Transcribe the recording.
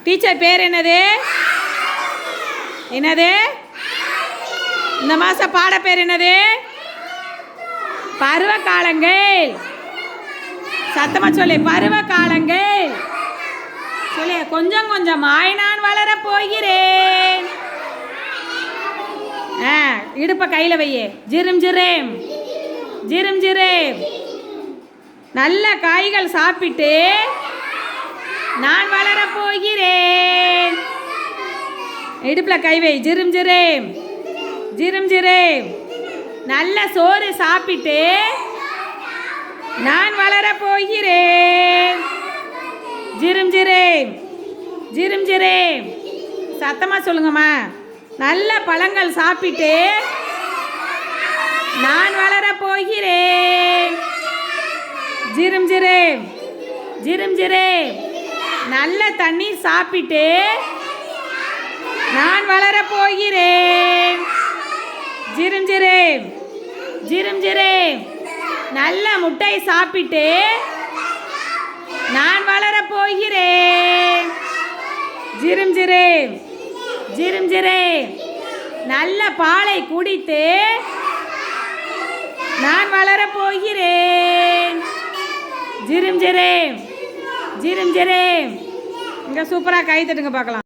Teacher பேர் என்னது? என்னது? இந்த மாதம் பாட பேர் என்னது? பருவ காலங்கள். சத்தமா சொல்லு. பருவ காலங்கள் சொல்லு. கொஞ்சம் கொஞ்சமாய் நான் வளர போகிறேன். இடுப்ப கையில் வையே. ஜிரும் ஜிரேம் ஜிரும் ஜிரேம். நல்ல காய்கள் சாப்பிட்டு நான் வளர போகிறேன். இடுப்பில் கை வை. ஜிரும் ஜிரேம் ஜிரும் ஜிரேம். நல்ல சோறு சாப்பிட்டு நான் வளர போகிறேன். ஜிரும் ஜிரேம் ஜிரும் ஜிரேம். சத்தமாக சொல்லுங்கம்மா. நல்ல பழங்கள் சாப்பிட்டு நான் வளர போகிறேன். ஜிரும் ஜிரேம் ஜிரும் ஜிரேம். நல்ல தண்ணீர் சாப்பிட்டு நான் வளர போகிறேன். ஜிரும் ஜிரேம் ஜிரும் ஜிரேம். நல்ல முட்டை சாப்பிட்டு நான் வளர போகிறேன். ஜிரும் ஜிரேம் ஜிரும் ஜிரேம். நல்ல பாலை குடித்து நான் வளர போகிறேன். ஜிரும் ஜிரேம் ஜிரும் ஜிரேம். இங்கே சூப்பராக கை தட்டுங்க பார்க்கலாம்.